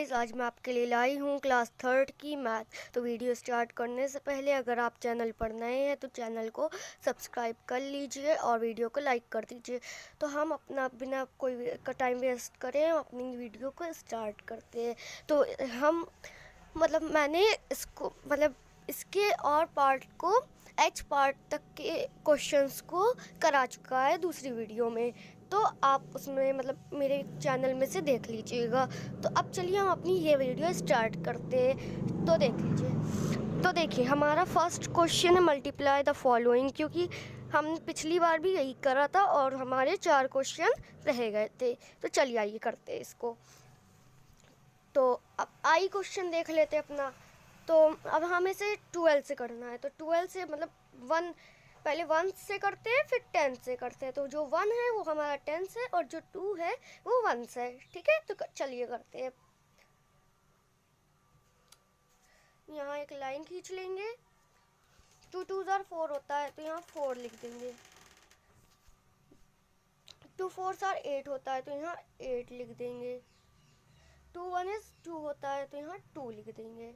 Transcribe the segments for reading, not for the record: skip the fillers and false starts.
Guys, आज मैं आपके लिए लाई हूँ क्लास थर्ड की मैथ। तो वीडियो स्टार्ट करने से पहले अगर आप चैनल पर नए हैं तो चैनल को सब्सक्राइब कर लीजिए और वीडियो को लाइक कर दीजिए। तो हम अपना बिना कोई टाइम वेस्ट करें अपनी वीडियो को स्टार्ट करते हैं। तो हम मैंने इसको इसके और पार्ट को एच पार्ट तक के क्वेश्चंस को करा चुका है दूसरी वीडियो में, तो आप उसमें मेरे चैनल में से देख लीजिएगा। तो अब चलिए हम अपनी ये वीडियो स्टार्ट करते हैं। तो देख लीजिए। तो देखिए, हमारा फर्स्ट क्वेश्चन है मल्टीप्लाई द फॉलोइंग, क्योंकि हम पिछली बार भी यही करा था और हमारे 4 क्वेश्चन रह गए थे। तो चलिए आइए करते हैं इसको। तो अब आई क्वेश्चन देख लेते हैं अपना। तो अब हमें से 12 से करना है। तो 12 से वन, पहले 1 से करते हैं फिर 10 से करते हैं। तो जो 1 है वो हमारा 10 से और जो 2 है वो 1 से, ठीक है। तो चलिए करते हैं। यहाँ एक लाइन खींच लेंगे। 2 2 4 होता है तो यहाँ 4 लिख देंगे। 2 4 8 होता है तो यहाँ 8 लिख देंगे। 2 1 2 होता है तो यहाँ 2 लिख देंगे।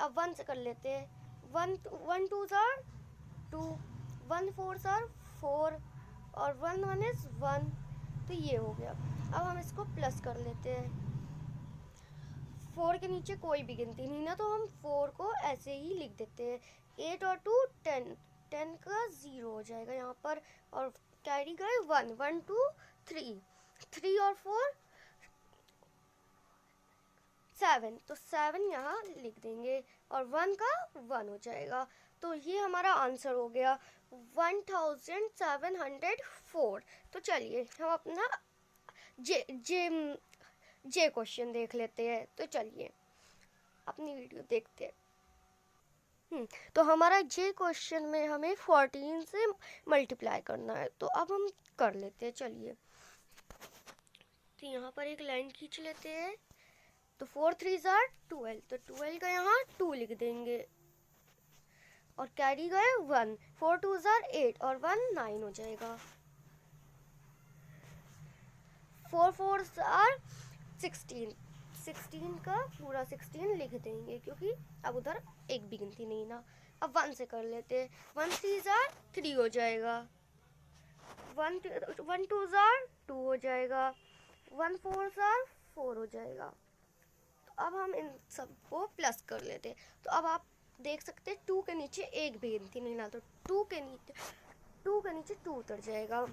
अब 1 से कर लेते हैं। 1 2 2, 1 4 4 और 1 1 इज 1। तो ये हो गया। अब हम इसको प्लस कर लेते हैं। 4 के नीचे कोई भी गिनती नहीं ना, तो हम 4 को ऐसे ही लिख देते हैं। 8 और 2 10, 10 का 0 हो जाएगा यहाँ पर। और कैरी गए 1 1 2 3, 3 और 4 7, तो 7 यहाँ लिख देंगे और 1 का 1 हो जाएगा। तो ये हमारा आंसर हो गया 1704। तो चलिए हम अपना जे जे जे क्वेश्चन देख लेते हैं। तो चलिए अपनी वीडियो देखते हैं। तो हमारा जे क्वेश्चन में हमें 14 से मल्टीप्लाई करना है। तो अब हम कर लेते हैं। चलिए, तो यहाँ पर एक लाइन खींच लेते हैं। तो 4 3 12, तो 12 का यहाँ 2 लिख देंगे और कैरी गए 1। 4 2 8 और 1 9 हो जाएगा। 4 4 16, 16 का पूरा 16 लिख देंगे, क्योंकि अब उधर एक भी गिनती नहीं ना। अब 1 से कर लेते हैं। 1 3 3 हो जाएगा। 1 2 2 हो जाएगा। 1 4 4 हो जाएगा। अब हम इन सबको प्लस कर लेते हैं। तो अब आप देख सकते हैं 2 के नीचे एक भी गिनती नहीं ना, तो 2 के नीचे 2 उतर जाएगा।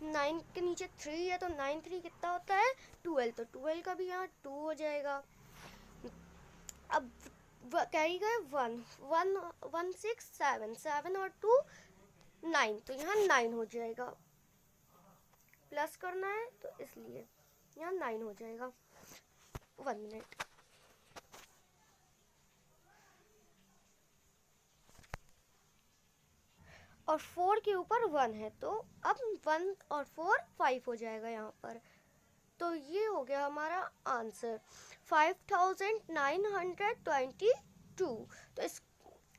9 के नीचे 3 है तो 9 3 कितना होता है 12, तो 12 का भी यहाँ 2 हो जाएगा। अब कैरी गए 1 1 1 6 7, 7 और 2 9, तो यहाँ 9 हो जाएगा। प्लस करना है तो इसलिए यहाँ 9 हो जाएगा। 1 मिनट। और 4 के ऊपर 1 है, तो अब 1 और 4 5 हो जाएगा यहाँ पर। तो ये हो गया हमारा आंसर 5922। तो इस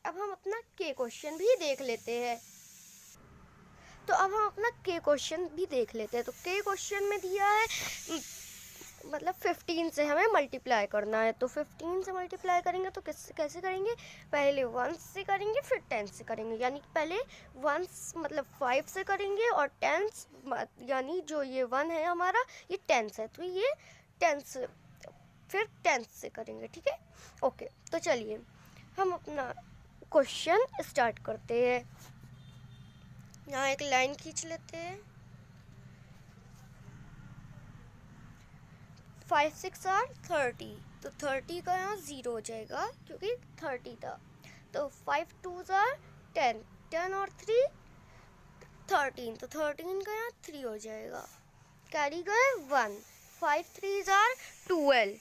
अब हम अपना के क्वेश्चन भी देख लेते हैं। तो अब हम अपना के क्वेश्चन भी देख लेते हैं। तो के क्वेश्चन में दिया है 15 से हमें मल्टीप्लाई करना है। तो 15 से मल्टीप्लाई करेंगे तो कैसे करेंगे? पहले 1 से करेंगे फिर 10 से करेंगे, यानी पहले 1 5 से करेंगे और 10 यानी जो ये 1 है हमारा ये 10 है, तो ये 10 फिर 10 से करेंगे, ठीक है। ओके, तो चलिए हम अपना क्वेश्चन स्टार्ट करते हैं। यहाँ एक लाइन खींच लेते हैं। 5 6 30, तो 30 का यहाँ 0 हो जाएगा क्योंकि 30 था। तो 5 2 10, 10 और 3 13, तो 13 का यहाँ 3 हो जाएगा। कैरी गए 1। 5 3 12,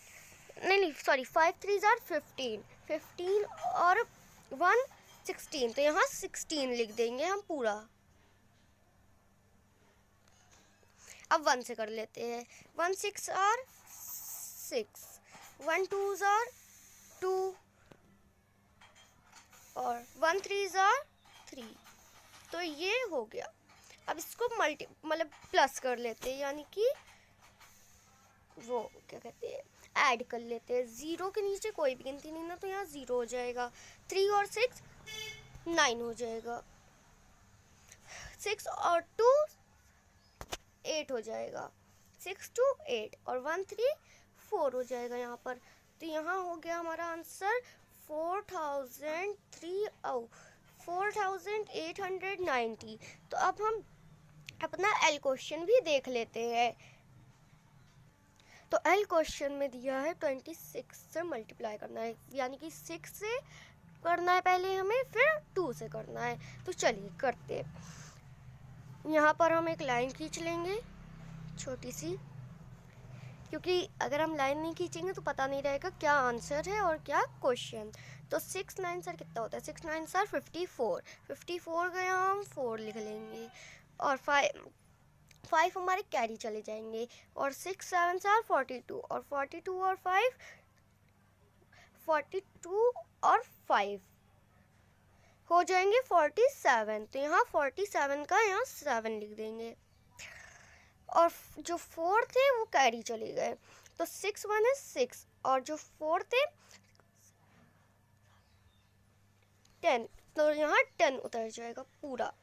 नहीं सॉरी 5 3 15, 15 और 1 16, तो यहाँ 16 लिख देंगे हम पूरा। अब 1 से कर लेते हैं। 1 6 6, 1 2 2 और 1 3 3, तो ये हो गया। अब इसको प्लस कर लेते हैं, यानी कि वो क्या कहते हैं ऐड कर लेते हैं। 0 के नीचे कोई भी गिनती नहीं ना, तो यहाँ 0 हो जाएगा। 3 और 6 9 हो जाएगा। 6 और 2 8 हो जाएगा। 6 2 8 और 1 3 4 हो जाएगा यहाँ पर। तो यहाँ हो गया हमारा आंसर 4890। तो अब हम अपना एल क्वेश्चन भी देख लेते हैं। तो एल क्वेश्चन में दिया है 26 से मल्टीप्लाई करना है, यानी कि 6 से करना है पहले हमें, फिर 2 से करना है। तो चलिए करते हैं। यहाँ पर हम एक लाइन खींच लेंगे छोटी सी, क्योंकि अगर हम लाइन नहीं खींचेंगे तो पता नहीं रहेगा क्या आंसर है और क्या क्वेश्चन। तो 6 9 सर कितना होता है? 6 9 सर 54। 54 का यहाँ हम 4 लिख लेंगे और 5 हमारे कैरी चले जाएंगे। और 6 7 सर 42 और 42 और 5 42 और 5 हो जाएंगे 47। तो यहाँ 47 का यहाँ 7 लिख देंगे और जो 4 थे वो कैरी चले गए। तो 6 1 is 6 और जो 4 थे 10, तो यहाँ 10 उतर जाएगा पूरा,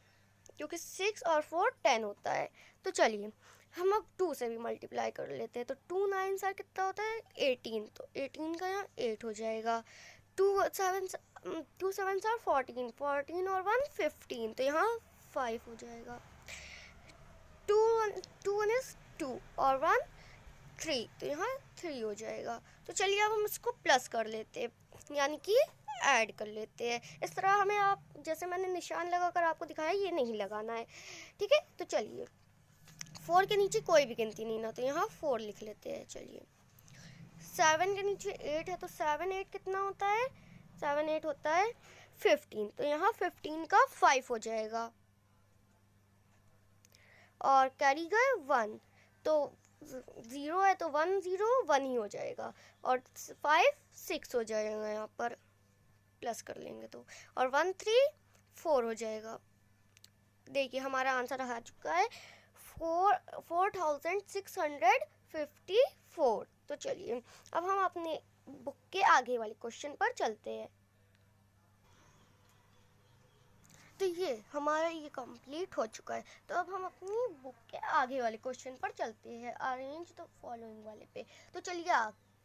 क्योंकि 6 और 4 10 होता है। तो चलिए हम अब 2 से भी मल्टीप्लाई कर लेते हैं। तो 2 9 सर कितना होता है? 18। तो 18 का यहाँ 8 हो जाएगा। 2 7 सर 14। 14 और 1 15। तो यहाँ 5 हो जाएगा। 2 1 is 2 और 1 3। तो यहाँ 3 हो जाएगा। तो चलिए अब हम इसको प्लस कर लेते हैं, यानी कि ऐड कर लेते हैं। इस तरह हमें, आप जैसे मैंने निशान लगाकर आपको दिखाया, ये नहीं लगाना है, ठीक है। तो चलिए 4 के नीचे कोई भी गिनती नहीं ना, तो यहाँ 4 लिख लेते हैं। चलिए 7 के नीचे 8 है, तो 7 8 कितना होता है? 7 8 होता है 15। तो यहाँ 15 का 5 हो जाएगा और कैरी गए 1। तो 0 है तो 1 0 1 ही हो जाएगा और 5 6 हो जाएगा, यहाँ पर प्लस कर लेंगे तो, और 1 3 4 हो जाएगा। देखिए हमारा आंसर आ चुका है 4654। तो चलिए अब हम अपने बुक के आगे वाले क्वेश्चन पर चलते हैं। तो ये हमारा ये कंप्लीट हो चुका है। तो अब हम अपनी बुक के आगे वाले क्वेश्चन पर चलते हैं, अरेंज द फॉलोइंग वाले पे। तो चलिए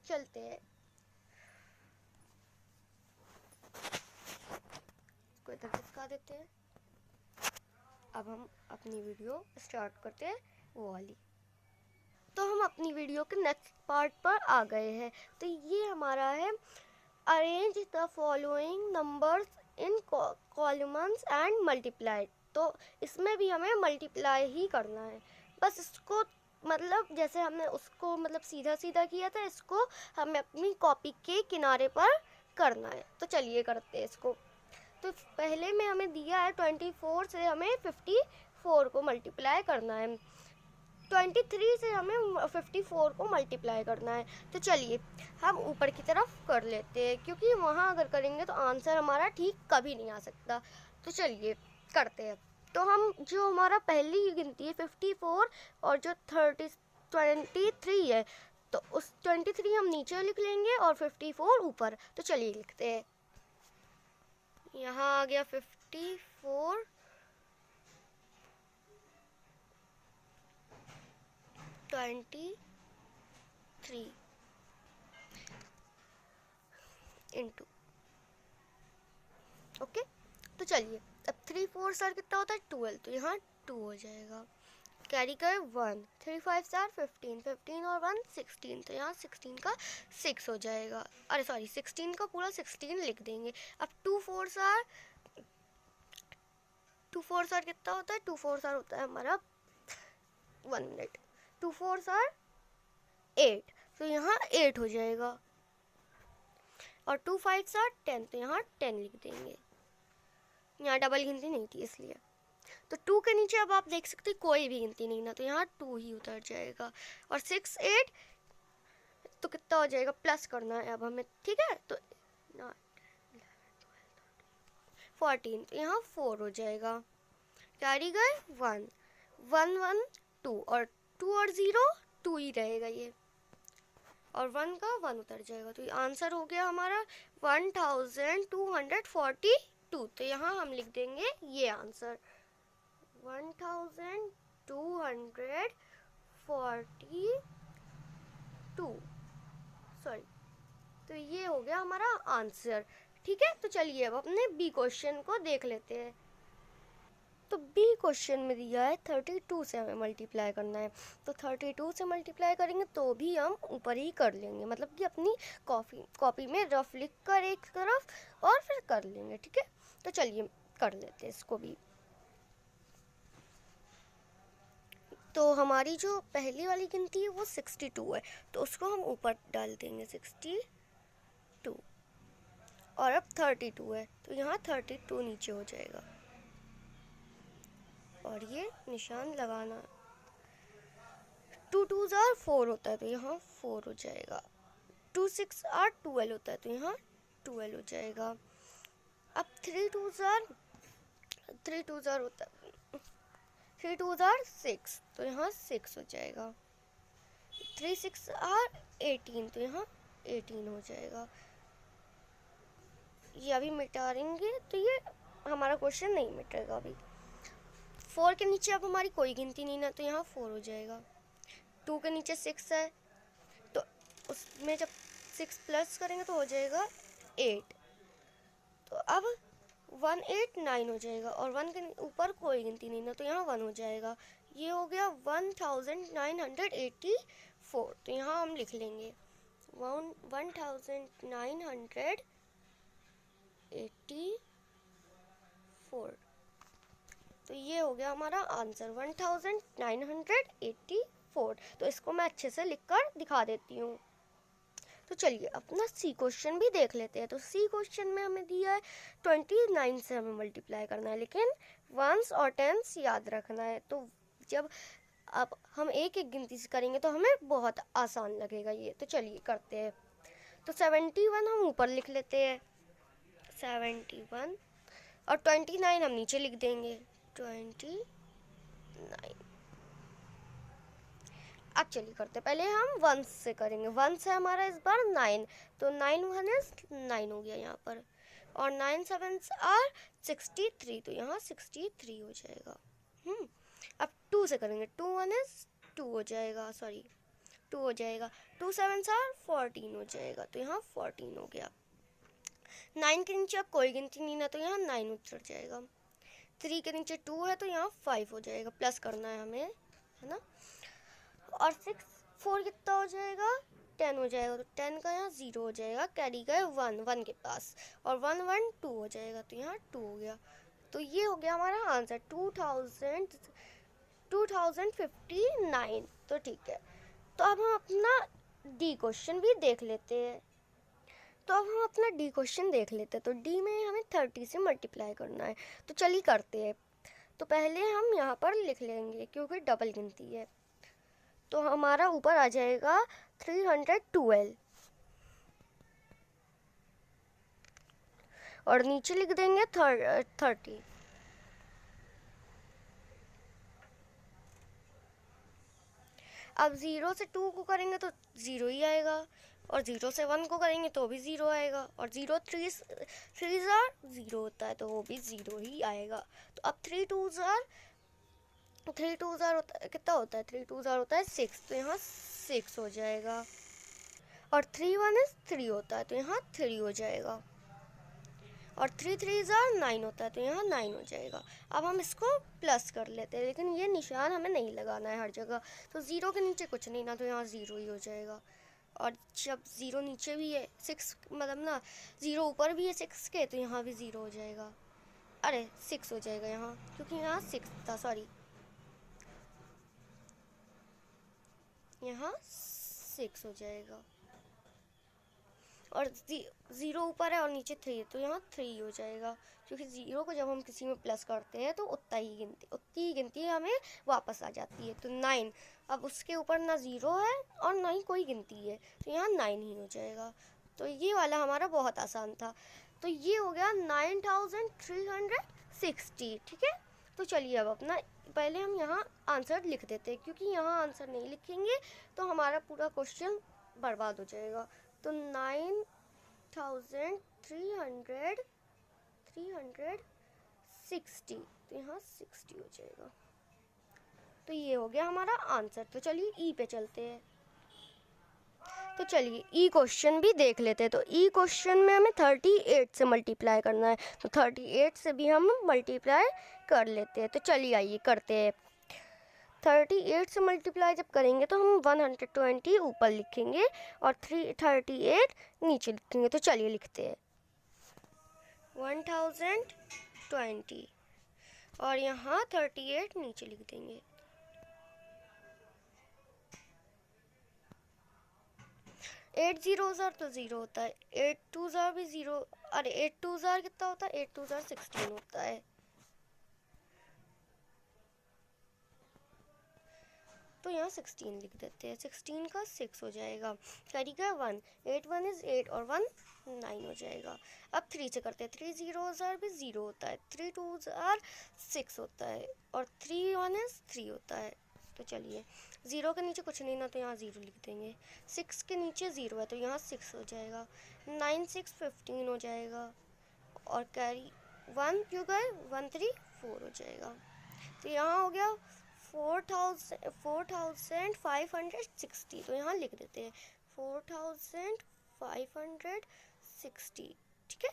चलते हैं। इसको इधर चिपका देते हैं। अब हम अपनी वीडियो स्टार्ट करते हैं, वो वाली। तो हम अपनी वीडियो के नेक्स्ट पार्ट पर आ गए हैं। तो ये हमारा है arrange the following numbers in columns and multiply. तो इसमें भी हमें मल्टीप्लाई ही करना है, बस इसको मतलब जैसे हमने उसको मतलब सीधा सीधा किया था, इसको हमें अपनी कॉपी के किनारे पर करना है। तो चलिए करते हैं इसको। तो पहले में हमें दिया है 24 से हमें 54 को मल्टीप्लाई करना है, 23 से हमें 54 को मल्टीप्लाई करना है। तो चलिए हम ऊपर की तरफ कर लेते हैं, क्योंकि वहाँ अगर करेंगे तो आंसर हमारा ठीक कभी नहीं आ सकता। तो चलिए करते हैं। तो हम जो हमारा पहली गिनती है 54 और जो 23 है, तो उस 23 हम नीचे लिख लेंगे और 54 ऊपर। तो चलिए लिखते हैं। यहाँ आ गया 54 23 इंटू, ओके। तो चलिए अब 3 4 सर कितना होता है? 12। तो यहाँ 2 हो जाएगा। कैरी कर 1। 3 5 सर 15। 15 और 1 16। तो यहाँ 16 का 6 हो जाएगा। अरे सॉरी 16 का पूरा 16 लिख देंगे। अब 2 4 सर कितना होता है? 2 4 सर होता है हमारा 1 मिनट। 2 4 सर 8। तो यहाँ 8 हो जाएगा और 2 5 सर 10। तो यहाँ 10 लिख देंगे, यहाँ डबल गिनती नहीं थी इसलिए। तो 2 के नीचे अब आप देख सकते हैं कोई भी गिनती नहीं ना, तो यहाँ 2 ही उतर जाएगा। और 6 8 तो कितना हो जाएगा? प्लस करना है अब हमें, ठीक है। तो 14। तो यहाँ 4 हो जाएगा। कैरी गए 1 1 1 2 और 2 और 0 2 ही रहेगा ये। और 1 का 1 उतर जाएगा, तो ये आंसर हो गया हमारा 1242। तो यहाँ हम लिख देंगे ये आंसर 1242, सॉरी। तो ये हो गया हमारा आंसर। ठीक है, तो चलिए अब अपने बी क्वेश्चन को देख लेते हैं। तो बी क्वेश्चन में दिया है 32 से हमें मल्टीप्लाई करना है। तो 32 से मल्टीप्लाई करेंगे तो भी हम ऊपर ही कर लेंगे, मतलब कि अपनी कॉपी में रफ लिख कर एक तरफ और फिर कर लेंगे। ठीक है, तो चलिए कर लेते हैं इसको भी। तो हमारी जो पहली वाली गिनती है वो 62 है, तो उसको हम ऊपर डाल देंगे 62। और अब 32 है, तो यहाँ 32 नीचे हो जाएगा और ये निशान लगाना। 2 2 आर 4 होता है, तो यहाँ 4 हो जाएगा। 2 6 आर 12 होता है, तो यहाँ 12 हो जाएगा। अब 3 2 आर होता है, 3 2 आर 6, तो यहाँ 6 हो जाएगा। 3 6 आर 18, तो यहाँ 18 हो जाएगा। ये अभी मिटाएंगे तो ये हमारा क्वेश्चन नहीं मिटेगा अभी। 4 के नीचे अब हमारी कोई गिनती नहीं ना, तो यहाँ 4 हो जाएगा। 2 के नीचे 6 है, तो उसमें जब 6 प्लस करेंगे तो हो जाएगा 8। तो अब 1 8 9 हो जाएगा, और 1 के ऊपर कोई गिनती नहीं ना, तो यहाँ 1 हो जाएगा। ये हो गया 1984। तो यहाँ हम लिख लेंगे 1984। तो ये हो गया हमारा आंसर 1984। तो इसको मैं अच्छे से लिखकर दिखा देती हूँ। तो चलिए अपना सी क्वेश्चन भी देख लेते हैं। तो सी क्वेश्चन में हमें दिया है 29 से हमें मल्टीप्लाई करना है, लेकिन वंस और टेंस याद रखना है। तो जब अब हम एक एक गिनती से करेंगे तो हमें बहुत आसान लगेगा ये। तो चलिए करते हैं। तो 71 हम ऊपर लिख लेते हैं 71, और 29 हम नीचे लिख देंगे 29। अब चलिए करते, पहले हम 1 से करेंगे। 1 से हमारा इस बार 9, तो 9 1 इज 9 हो गया यहाँ पर, और 9 7 आर 63, तो यहाँ 63 हो जाएगा। अब 2 से करेंगे। 2 1 इज 2 हो जाएगा, सॉरी 2 हो जाएगा। 2 7 आर 14 हो जाएगा, तो यहाँ 14 हो गया। 9 के नीचे अब कोई गिनती नहीं ना, तो यहाँ 9 उतर जाएगा। 3 के नीचे 2 है, तो यहाँ 5 हो जाएगा, प्लस करना है हमें, है ना। और 6 4 कितना हो जाएगा, 10 हो जाएगा, तो 10 का यहाँ 0 हो जाएगा, कैरी गए 1 के पास, और 1 1 2 हो जाएगा, तो यहाँ 2 हो गया। तो ये हो गया हमारा आंसर 2059। तो ठीक है, तो अब हम अपना डी क्वेश्चन भी देख लेते हैं। तो अब हम अपना डी क्वेश्चन देख लेते हैं। तो डी में हमें 30 से मल्टीप्लाई करना है, तो चलिए करते हैं। तो पहले हम यहाँ पर लिख लेंगे क्योंकि डबल गिनती है, तो हमारा ऊपर आ जाएगा 312, और नीचे लिख देंगे 30। अब 0 से 2 को करेंगे तो 0 ही आएगा, और 0 से 1 को करेंगे तो भी 0 आएगा, और 0 3 0 होता है, तो वो भी 0 ही आएगा। तो अब 3 2 होता है, कितना होता है, 3 2 होता है 6, तो यहाँ 6 हो जाएगा। और 3 1 इज 3 होता है, तो यहाँ 3 हो जाएगा। और 3 3 9 होता है, तो यहाँ 9 हो जाएगा। अब हम इसको प्लस कर लेते हैं, लेकिन ये निशान हमें नहीं लगाना है हर जगह। तो 0 के नीचे कुछ नहीं ना, तो यहाँ 0 ही हो जाएगा। और जब 0 नीचे भी है 6, मतलब ना 0 ऊपर भी है 6 के, तो यहाँ भी 0 हो जाएगा। अरे 6 हो जाएगा यहाँ, क्योंकि यहाँ 6 था, सॉरी, यहाँ 6 हो जाएगा। और 0 ऊपर है और नीचे 3 है, तो यहाँ 3 हो जाएगा, क्योंकि 0 को जब हम किसी में प्लस करते हैं तो उतनी ही गिनती हमें वापस आ जाती है। तो 9, अब उसके ऊपर ना 0 है और ना ही कोई गिनती है, तो यहाँ 9 ही हो जाएगा। तो ये वाला हमारा बहुत आसान था। तो ये हो गया 9360। ठीक है, तो चलिए अब अपना पहले हम यहाँ आंसर लिख देते हैं, क्योंकि यहाँ आंसर नहीं लिखेंगे तो हमारा पूरा क्वेश्चन बर्बाद हो जाएगा। तो 9360, तो यहाँ 60 हो जाएगा। तो ये हो गया हमारा आंसर। तो चलिए ई पे चलते हैं। तो चलिए ई क्वेश्चन भी देख लेते हैं। तो ई क्वेश्चन में हमें 38 से मल्टीप्लाई करना है, तो 38 से भी हम मल्टीप्लाई कर लेते हैं। तो चलिए आइए करते हैं। 38 से मल्टीप्लाई जब करेंगे तो हम 120 ऊपर लिखेंगे और 338 नीचे लिखेंगे। तो चलिए लिखते हैं 1020 और यहाँ 38 नीचे लिख देंगे। 8 0 तो 0 होता है, 8 2 भी 0, अरे 8 2 कितना होता है, 8 2 16 होता है। तो यहाँ 16 लिख देते हैं, 16 का 6 हो जाएगा, कैरी का 1, 8 1 इज 8 और 1 9 हो जाएगा। अब 3 से करते हैं, 3 0 भी 0 होता है, 3 2 6 होता है और 3 1 इज 3 होता है। तो चलिए 0 के नीचे कुछ नहीं ना, तो यहाँ 0 लिख देंगे। 6 के नीचे 0 है तो यहाँ 6 हो जाएगा। 9 6 15 हो जाएगा और कैरी 1 क्यों गए, 1 3 4 हो जाएगा। तो यहाँ हो गया 4560। तो यहाँ लिख देते हैं 4560, ठीक है।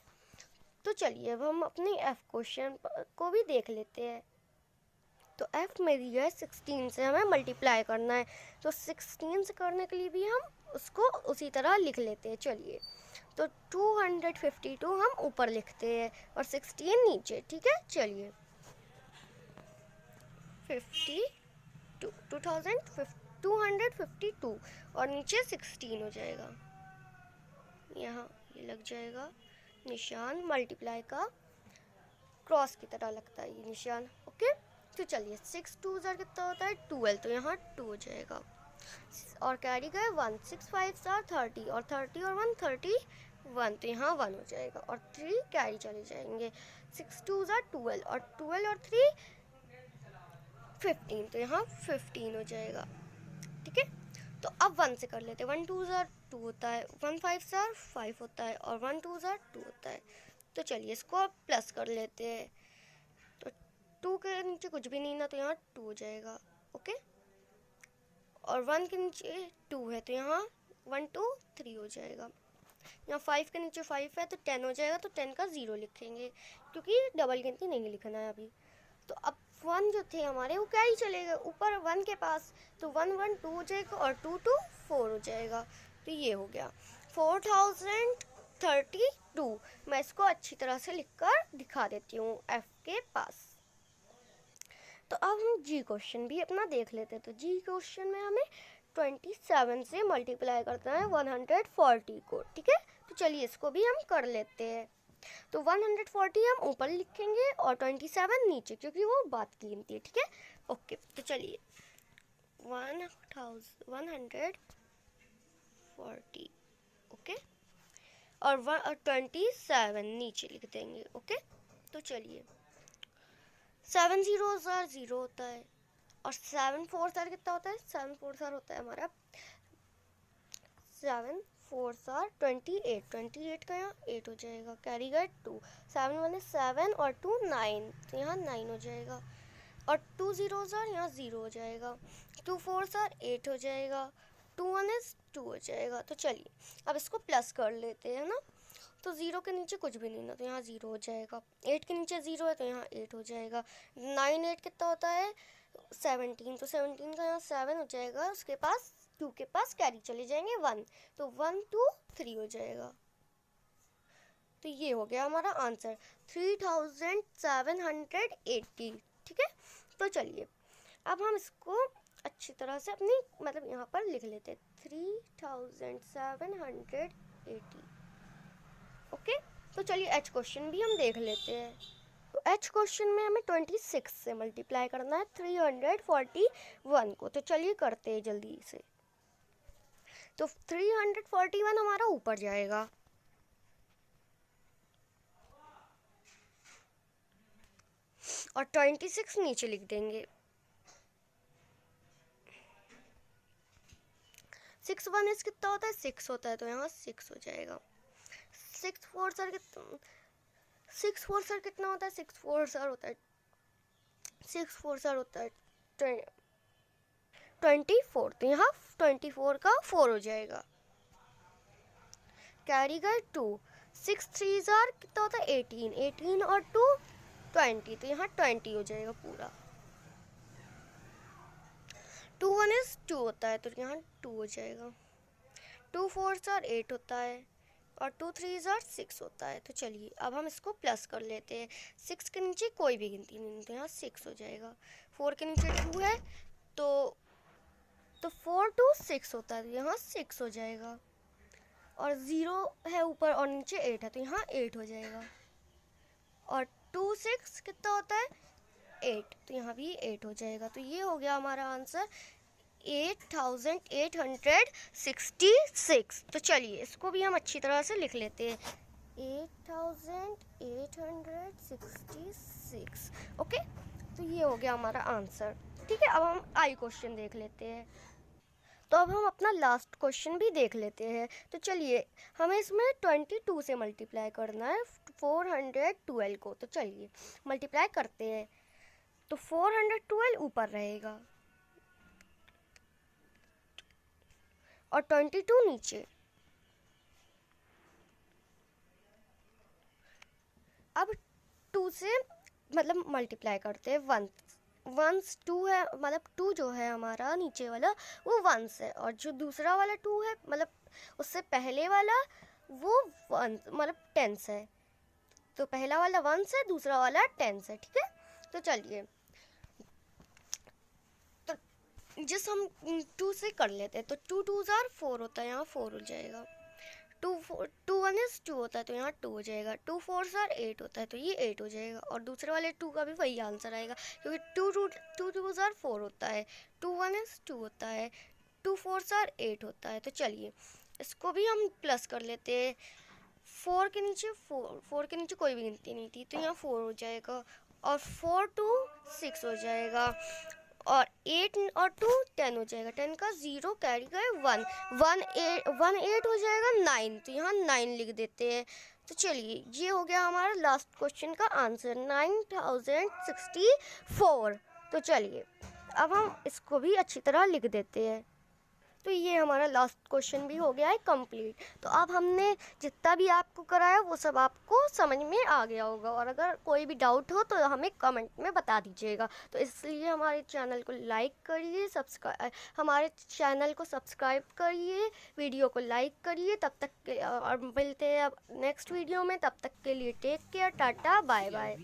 तो चलिए अब हम अपने एफ क्वेश्चन को भी देख लेते हैं। तो एफ में दिया है 16 से हमें मल्टीप्लाई करना है, तो 16 से करने के लिए भी हम उसको उसी तरह लिख लेते हैं। चलिए तो 252 हम ऊपर लिखते हैं और 16 नीचे, ठीक है। चलिए 252 और नीचे 16 हो जाएगा। यहाँ ये लग जाएगा निशान मल्टीप्लाई का, क्रॉस की तरह लगता है ये निशान, ओके। तो चलिए 6 2 कितना होता है, 12, तो यहाँ 2 हो जाएगा और कैरी गए 1, 6 5 30 और 30 और 1 31, तो यहाँ 1 हो जाएगा और 3 कैरी चले जाएंगे। 6 2 12 और 12 और 3 15, तो यहाँ 15 हो जाएगा, ठीक है। तो अब 1 से कर लेते हैं, 1 2 2 होता है, 1 5 5 होता है और 1 2 2 होता है। तो चलिए इसको प्लस कर लेते हैं। तो 2 के नीचे कुछ भी नहीं ना, तो यहाँ 2 हो जाएगा, ओके। और 1 के नीचे 2 है तो यहाँ 1 2 3 हो जाएगा। यहाँ 5 के नीचे 5 है तो 10 हो जाएगा, तो 10 का 0 लिखेंगे क्योंकि डबल गिनती नहीं लिखना है अभी। तो अब 1 जो थे हमारे वो कैरी चले गए ऊपर 1 के पास, तो 1 1 2 हो जाएगा और 2 2 4 हो जाएगा। तो ये हो गया 4032। मैं इसको अच्छी तरह से लिखकर दिखा देती हूँ एफ के पास। तो अब हम जी क्वेश्चन भी अपना देख लेते हैं। तो जी क्वेश्चन में हमें 27 से मल्टीप्लाई करना है 140 को, ठीक है। तो चलिए इसको भी हम कर लेते हैं। तो 140 हम ऊपर लिखेंगे और 27 नीचे, क्योंकि वो बात की गिनती है, ठीक है, ओके। तो चलिए 140, ओके, और 27 नीचे लिख देंगे, ओके। तो चलिए 7 0 0 होता है और 7 4 कितना होता है, 7 4 होता है हमारा 7 4 28 का यहाँ 8 हो जाएगा, कैरी गए 2, 7 1 7 और 2 9, तो यहाँ 9 हो जाएगा और 2 0 यहाँ 0 हो जाएगा, 2 4 8 हो जाएगा, 2 1 2 हो जाएगा। तो चलिए अब इसको प्लस कर लेते हैं ना। तो 0 के नीचे कुछ भी नहीं ना, तो यहाँ 0 हो जाएगा। 8 के नीचे 0 है तो यहाँ 8 हो जाएगा। 9 8 कितना होता है, 17, तो 17 का यहाँ 7 हो जाएगा। उसके पास 2 के पास कैरी चले जाएंगे 1, तो 1 2 3 हो जाएगा। तो ये हो गया हमारा आंसर 3780, ठीक है। तो चलिए अब हम इसको अच्छी तरह से अपनी मतलब यहाँ पर लिख लेते हैं 3780, ओके। तो चलिए एच क्वेश्चन भी हम देख लेते हैं। तो एच क्वेश्चन में हमें 26 से मल्टीप्लाई करना है 341 को। तो चलिए करते हैं जल्दी से। तो 341 हमारा ऊपर जाएगा और 26 नीचे लिख देंगे। 6 6 1 इस कितना होता है 6 होता है, तो यहाँ 6 हो जाएगा। 6 4 सर कितना 6 4 सर कितना होता है 6 4 सर होता है 24, तो यहाँ 24 का 4 हो जाएगा। कैरी गए 2 6 3 जार कितना होता है 18 और 2 20, तो यहाँ 20 हो जाएगा पूरा। 2 1 इज 2 होता है, तो यहाँ 2 हो जाएगा। 2 4 जार 8 होता है और 2 3 जार 6 होता है। तो चलिए अब हम इसको प्लस कर लेते हैं। 6 के नीचे कोई भी गिनती नहीं, तो यहाँ 6 हो जाएगा। 4 के नीचे 2 है, तो 4 2 6 होता है, तो यहाँ 6 हो जाएगा। और 0 है ऊपर और नीचे 8 है, तो यहाँ 8 हो जाएगा। और 2 6 कितना होता है 8, तो यहाँ भी 8 हो जाएगा। तो ये हो गया हमारा आंसर 8866। तो चलिए इसको भी हम अच्छी तरह से लिख लेते हैं 8866। ओके, तो ये हो गया हमारा आंसर। ठीक है, अब हम आई क्वेश्चन देख लेते हैं। तो अब हम अपना लास्ट क्वेश्चन भी देख लेते हैं। तो चलिए हमें इसमें 22 से मल्टीप्लाई करना है 412 को। तो चलिए मल्टीप्लाई करते हैं। तो 412 ऊपर रहेगा और 22 नीचे। अब 2 से मतलब मल्टीप्लाई करते हैं 1 2 है, मतलब 2 जो है हमारा नीचे वाला वो 1 है, और जो दूसरा वाला 2 है मतलब उससे पहले वाला वो 1 मतलब 10 है। तो पहला वाला 1 है, दूसरा वाला 10 है। ठीक है, तो चलिए तो जिस हम 2 से कर लेते हैं, तो 2 2 जार 4 होता है, यहाँ 4 हो जाएगा। 2 1 इज 2 होता है, तो यहाँ 2 हो जाएगा। 2 4 जार 8 होता है, तो ये 8 हो जाएगा। और दूसरे वाले 2 का भी वही आंसर आएगा, क्योंकि 2 2 जार 4 होता है। 2 1 इज 2 होता है। 2 4 जार 8 होता है। तो चलिए इसको भी हम प्लस कर लेते हैं। 4 के नीचे कोई भी गिनती नहीं थी, तो यहाँ 4 हो जाएगा। और 4 2 6 हो जाएगा। और 8 और 2 10 हो जाएगा। 10 का 0 कैरी गए 1 8 हो जाएगा 9, तो यहाँ 9 लिख देते हैं। तो चलिए ये हो गया हमारा लास्ट क्वेश्चन का आंसर 9064। तो चलिए अब हम इसको भी अच्छी तरह लिख देते हैं। तो ये हमारा लास्ट क्वेश्चन भी हो गया है कंप्लीट। तो अब हमने जितना भी आपको कराया वो सब आपको समझ में आ गया होगा, और अगर कोई भी डाउट हो तो हमें कमेंट में बता दीजिएगा। तो इसलिए हमारे चैनल को लाइक करिए, हमारे चैनल को सब्सक्राइब करिए, वीडियो को लाइक करिए। तब तक के और मिलते हैं अब नेक्स्ट वीडियो में। तब तक के लिए take care, tata bye bye.